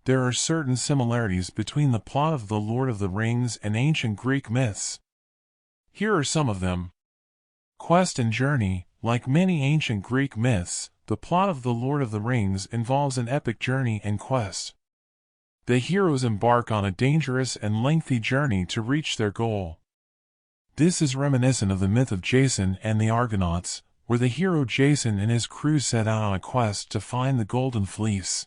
there are certain similarities between the plot of The Lord of the Rings and ancient Greek myths. Here are some of them. Quest and journey. Like many ancient Greek myths, the plot of The Lord of the Rings involves an epic journey and quest. The heroes embark on a dangerous and lengthy journey to reach their goal. This is reminiscent of the myth of Jason and the Argonauts, where the hero Jason and his crew set out on a quest to find the Golden Fleece.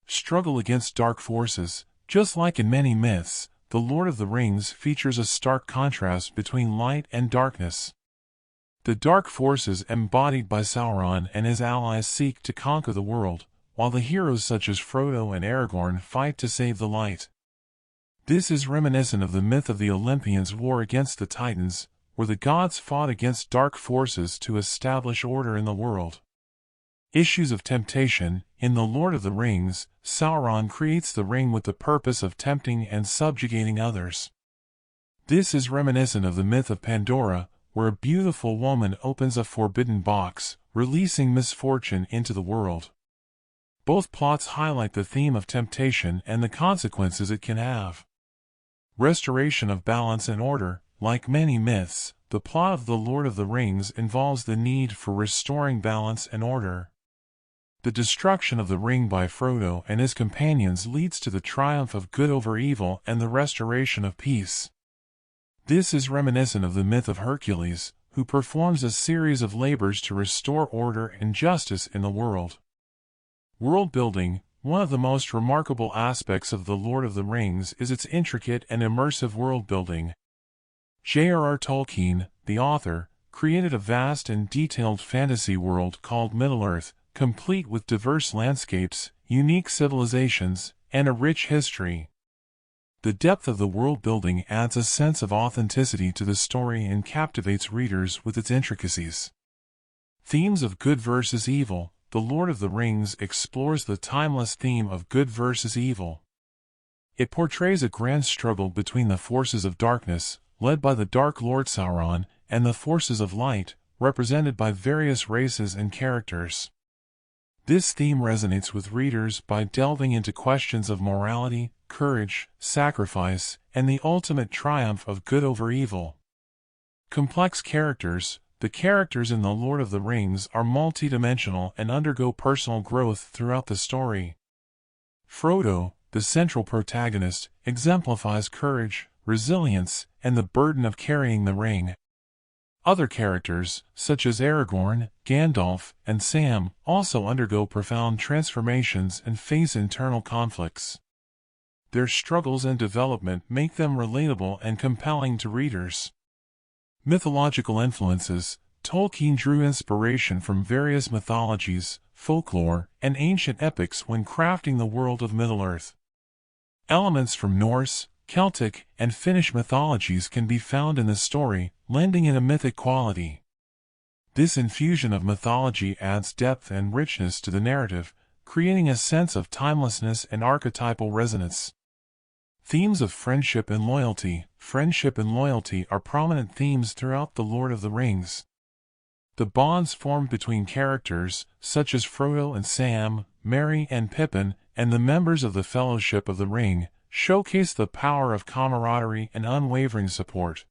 Struggle against dark forces. Just like in many myths, The Lord of the Rings features a stark contrast between light and darkness. The dark forces embodied by Sauron and his allies seek to conquer the world, while the heroes such as Frodo and Aragorn fight to save the light. This is reminiscent of the myth of the Olympians' war against the Titans, where the gods fought against dark forces to establish order in the world. Issues of temptation. In The Lord of the Rings, Sauron creates the ring with the purpose of tempting and subjugating others. This is reminiscent of the myth of Pandora, where a beautiful woman opens a forbidden box, releasing misfortune into the world. Both plots highlight the theme of temptation and the consequences it can have. Restoration of balance and order. Like many myths, the plot of The Lord of the Rings involves the need for restoring balance and order. The destruction of the ring by Frodo and his companions leads to the triumph of good over evil and the restoration of peace. This is reminiscent of the myth of Hercules, who performs a series of labors to restore order and justice in the world. World building. One of the most remarkable aspects of The Lord of the Rings is its intricate and immersive world building. J.R.R. Tolkien, the author, created a vast and detailed fantasy world called Middle-earth, complete with diverse landscapes, unique civilizations, and a rich history. The depth of the world building adds a sense of authenticity to the story and captivates readers with its intricacies. Themes of good versus evil. The Lord of the Rings explores the timeless theme of good versus evil. It portrays a grand struggle between the forces of darkness, led by the Dark Lord Sauron, and the forces of light, represented by various races and characters. This theme resonates with readers by delving into questions of morality, courage, sacrifice, and the ultimate triumph of good over evil. Complex characters. The characters in The Lord of the Rings are multidimensional and undergo personal growth throughout the story. Frodo, the central protagonist, exemplifies courage, resilience, and the burden of carrying the ring. Other characters, such as Aragorn, Gandalf, and Sam, also undergo profound transformations and face internal conflicts. Their struggles and development make them relatable and compelling to readers. Mythological influences. Tolkien drew inspiration from various mythologies, folklore, and ancient epics when crafting the world of Middle-earth. Elements from Norse, Celtic, and Finnish mythologies can be found in the story, lending it a mythic quality. This infusion of mythology adds depth and richness to the narrative, creating a sense of timelessness and archetypal resonance. Themes of friendship and loyalty. Friendship and loyalty are prominent themes throughout The Lord of the Rings. The bonds formed between characters, such as Frodo and Sam, Merry and Pippin, and the members of the Fellowship of the Ring, showcase the power of camaraderie and unwavering support.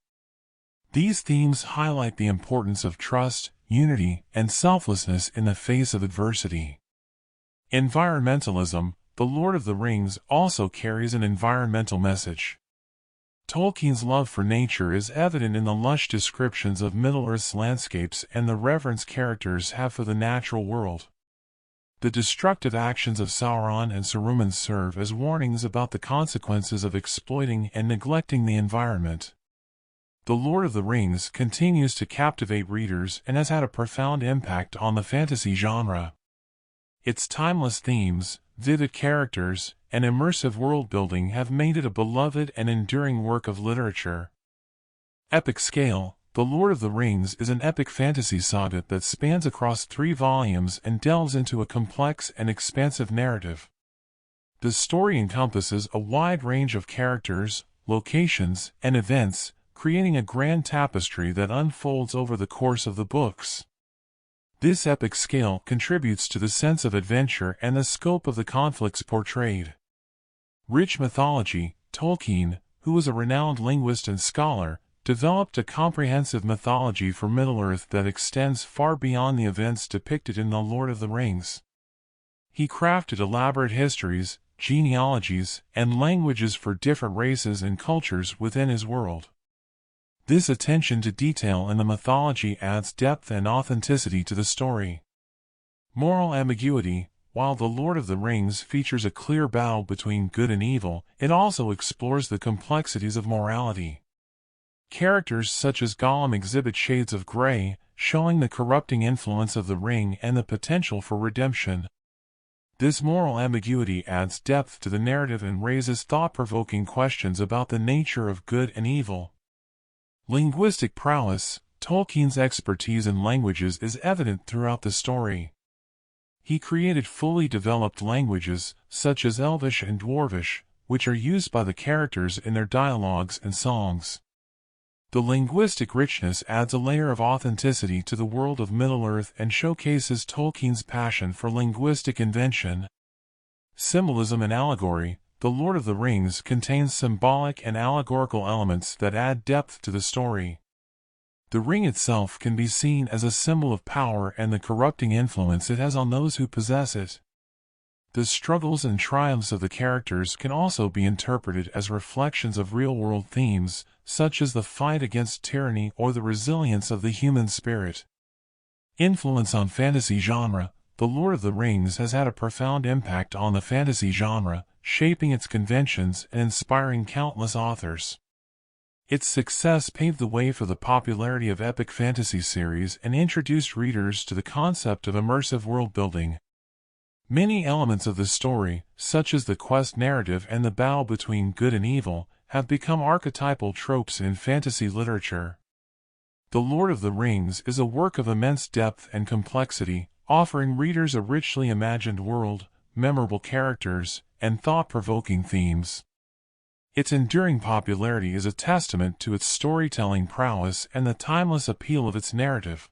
These themes highlight the importance of trust, unity, and selflessness in the face of adversity. Environmentalism. The Lord of the Rings also carries an environmental message. Tolkien's love for nature is evident in the lush descriptions of Middle-earth's landscapes and the reverence characters have for the natural world. The destructive actions of Sauron and Saruman serve as warnings about the consequences of exploiting and neglecting the environment. The Lord of the Rings continues to captivate readers and has had a profound impact on the fantasy genre. Its timeless themes, vivid characters, and immersive world-building have made it a beloved and enduring work of literature. Epic scale. The Lord of the Rings is an epic fantasy saga that spans across 3 volumes and delves into a complex and expansive narrative. The story encompasses a wide range of characters, locations, and events, creating a grand tapestry that unfolds over the course of the books. This epic scale contributes to the sense of adventure and the scope of the conflicts portrayed. Rich mythology. Tolkien, who was a renowned linguist and scholar, developed a comprehensive mythology for Middle-earth that extends far beyond the events depicted in The Lord of the Rings. He crafted elaborate histories, genealogies, and languages for different races and cultures within his world. This attention to detail in the mythology adds depth and authenticity to the story. Moral ambiguity. While The Lord of the Rings features a clear battle between good and evil, it also explores the complexities of morality. Characters such as Gollum exhibit shades of gray, showing the corrupting influence of the ring and the potential for redemption. This moral ambiguity adds depth to the narrative and raises thought-provoking questions about the nature of good and evil. Linguistic prowess. Tolkien's expertise in languages is evident throughout the story. He created fully developed languages, such as Elvish and Dwarvish, which are used by the characters in their dialogues and songs. The linguistic richness adds a layer of authenticity to the world of Middle-earth and showcases Tolkien's passion for linguistic invention. Symbolism and allegory. The Lord of the Rings contains symbolic and allegorical elements that add depth to the story. The ring itself can be seen as a symbol of power and the corrupting influence it has on those who possess it. The struggles and triumphs of the characters can also be interpreted as reflections of real-world themes, such as the fight against tyranny or the resilience of the human spirit. Influence on fantasy genre. The Lord of the Rings has had a profound impact on the fantasy genre, shaping its conventions and inspiring countless authors. Its success paved the way for the popularity of epic fantasy series and introduced readers to the concept of immersive world-building. Many elements of the story, such as the quest narrative and the battle between good and evil, have become archetypal tropes in fantasy literature. The Lord of the Rings is a work of immense depth and complexity, offering readers a richly imagined world, memorable characters, and thought-provoking themes. Its enduring popularity is a testament to its storytelling prowess and the timeless appeal of its narrative.